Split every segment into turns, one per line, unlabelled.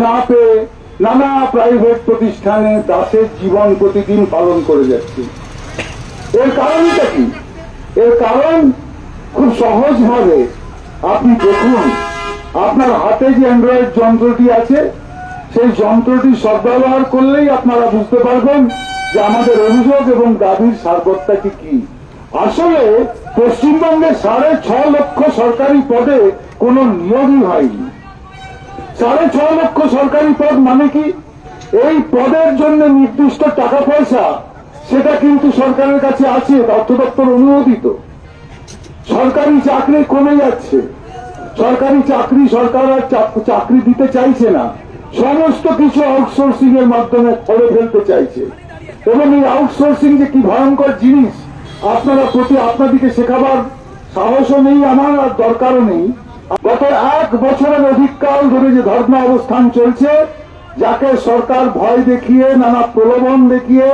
না পেয়ে নানা প্রাইভেট প্রতিষ্ঠানে দাসের জীবন প্রতিদিন পালন করে যাচ্ছে। এর কারণটা কি? এর কারণ খুব সহজভাবে আপনি দেখুন, আপনার হাতে যে অ্যান্ড্রয়েড যন্ত্রটি আছে, সেই যন্ত্রটি সদ্ব্যবহার করলেই আপনারা বুঝতে পারবেন যে আমাদের অভিযোগ এবং দাবির সারবত্তাটি কি। আসলে পশ্চিমবঙ্গে 6.5 লক্ষ সরকারি পদে কোনো নিয়োগই হয়নি। 6.5 লক্ষ সরকারি পদ মানে কি? এই পদের জন্য নির্দিষ্ট টাকা পয়সা সেটা কিন্তু সরকারের কাছে আছে, অর্থ দপ্তর অনুমোদিত। সরকারি চাকরি কমে যাচ্ছে, সরকারি চাকরি সরকার আর চাকরি দিতে চাইছে না, সমস্ত কিছু আউটসোর্সিং এর মাধ্যমে করে ফেলতে চাইছে। এবং এই আউটসোর্সিং যে কি ভয়ঙ্কর জিনিস আপনাদেরকে শেখাবার সাহসও নেই আমার, আর দরকারও নেই। গত 1 বছরের অধিককাল ধরে যে ধর্ণা অবস্থান চলছে, যাকে সরকার ভয় দেখিয়ে, নানা প্রলোভন দেখিয়ে,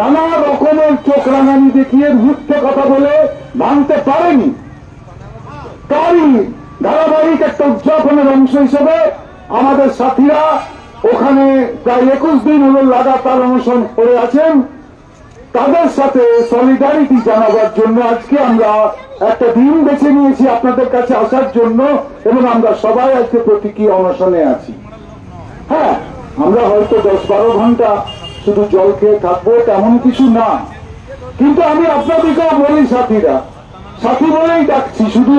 নানা রকমের চোখ রাঙানি দেখিয়ে, মিথ্যে কথা বলে ভাঙতে পারেনি, তারই ধারাবাহিক একটা উদযাপনের অংশ হিসেবে আমাদের সাথীরা ওখানে প্রায় 21 দিন হল লাগাতার অনশন করে আছেন। তাদের সাথে সলিডারিটি জানাবার জন্য আজকে আমরা একটা দিন বেছে নিয়েছি আপনাদের কাছে আসার জন্য, এবং আমরা সবাই আজকে প্রতীকী অনশনে আছি। হ্যাঁ, আমরা হয়তো 10-12 ঘন্টা শুধু জল খেয়ে থাকবো তেমন কিছু না, কিন্তু আমি আপনাদেরকেও বলি, সাথী বলেই ডাকছি। শুধু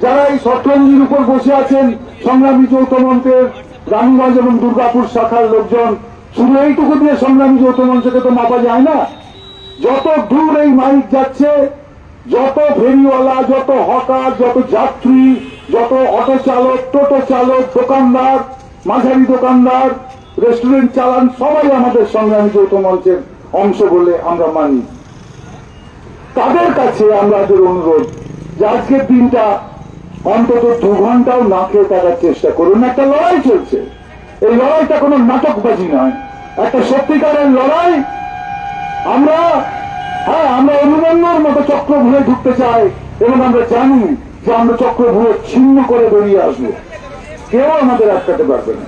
যারা এই শতরঞ্জির উপর বসে আছেন, সংগ্রামী যৌথ মঞ্চের রানীগঞ্জ এবং দুর্গাপুর শাখার লোকজন, শুধু এইটুকু দিয়ে সংগ্রামী যৌথ মঞ্চকে তো মাপা যায় না। যত দূর এই মাইক যাচ্ছে, যত ফেরিওয়ালা, যত হকার, যত যাত্রী, যত অটো চালক, টোটো চালক, দোকানদার, মাঝারি দোকানদার, রেস্টুরেন্ট চালান, সবাই আমাদের সংগ্রামী যৌথ মঞ্চের অংশ বলে আমরা মানি। তাদের কাছে আমাদের অনুরোধ যে আজকের দিনটা অন্তত 2 ঘন্টাও না খেয়ে থাকার চেষ্টা করুন। একটা লড়াই চলছে, এই লড়াইটা কোনো নাটকবাজি নয়, একটা সত্যিকারের লড়াই। আমরা অভিমন্যুর মতো চক্রভূয়ে ঢুকতে চাই, এবং আমরা জানি যে আমরা চক্রভূয়ে ছিন্ন করে বেরিয়ে আসবো, কেউ আমাদের আটকাতে পারবে না।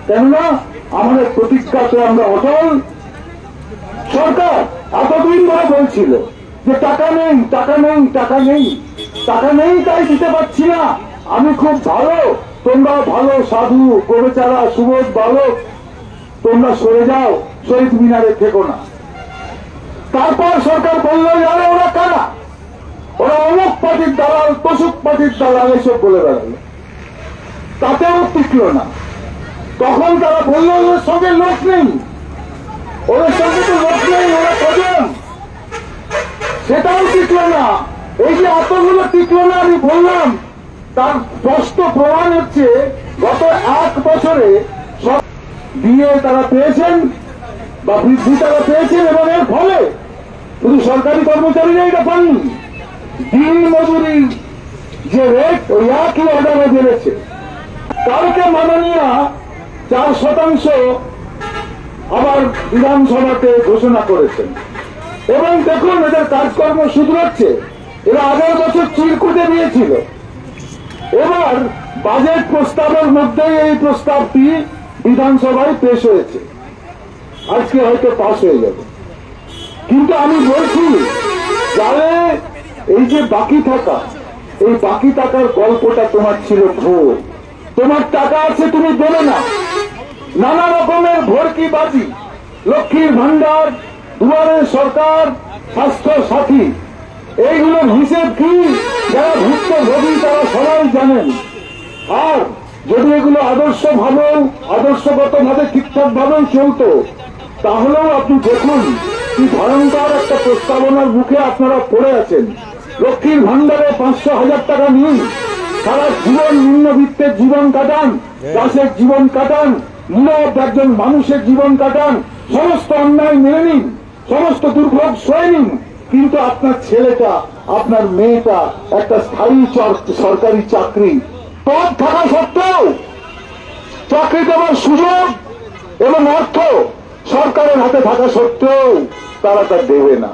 কেননা আমাদের প্রতিজ্ঞাতে আমরা অটল। সরকার এতদিন ধরে বলছিল যে টাকা নেই, টাকা নেই, টাকা নেই, টাকা নেই, তাই দিতে পারছি না। আমি খুব ভালো, তোমরা ভালো সাধু, গোবেচারা, সুবোধ বালক, তোমরা সরে যাও, শহীদ মিনারে থেকো না। তারপর সরকার বলল, আরে ওরা কারা, ওরা অমুক পার্টির দালাল, তসুক পার্টির দালাল, এসব বলে বেড়ালো। তাতেও টিকল না। তখন তারা বলল, ওদের সঙ্গে লোক নেই, ওদের সঙ্গে তো লোক নেই, ওরা কজন, সেটাও টিকল না। এই যে এতগুলো টিকল না, আমি বললাম, তার স্পষ্ট প্রমাণ হচ্ছে গত 1 বছরে সব দিয়ে তারা পেয়েছেন বা বৃদ্ধি তারা পেয়েছেন, এবং এর ফলে শুধু সরকারি কর্মচারীরা এটা পাননি, দিন মজুরির যে রেট ওই একই অর্ডারে বেড়েছে। কালকে মাননীয় 4% আবার বিধানসভাতে ঘোষণা করেছেন, এবং দেখুন এদের কাজকর্ম শুধরাচ্ছে। এরা আগের বছর চিরকুটে দিয়েছিল, এবার বাজেট প্রস্তাবের মধ্যেই এই প্রস্তাবটি বিধানসভায় পেশ হয়েছে, আজকে হয়তো পাশ হয়ে যাবে। কিন্তু আমি বলছি, যারে এই যে বাকি থাকা, এই বাকি টাকার গল্পটা তোমার ছিল ভুল। তোমার টাকা আছে, তুমি দেবে না, নানা রকমের ভর্তি বাজি, লক্ষ্মীর ভান্ডার, দুয়ারে সরকার, স্বাস্থ্য সাথী, এইগুলোর হিসেব কি যারা ভুক্তভোগী তারা সবাই জানেন। আর যদি এগুলো আদর্শগত ভাবে ঠিকঠাক ভাবেও চলত, তাহলেও আপনি দেখুন কি ভয়ঙ্কর একটা প্রস্তাবনার মুখে আপনারা পড়ে আছেন। লক্ষ্মীর ভান্ডারে 500,000 টাকা নিন, সারা জীবন নিম্নবিত্তের জীবন কাটান, দাসের জীবন কাটান, নীরব একজন মানুষের জীবন কাটান, সমস্ত অন্যায় মেনে নিন, সমস্ত দুর্ভোগ সয়ে নিন, কিন্তু আপনার ছেলেটা, আপনার মেয়েটা একটা স্থায়ী সরকারি চাকরি পদ থাকা সত্ত্বেও, চাকরি দেওয়ার সুযোগ এবং অর্থ সরকারের হাতে থাকা সত্ত্বেও তারা তা দেবে না।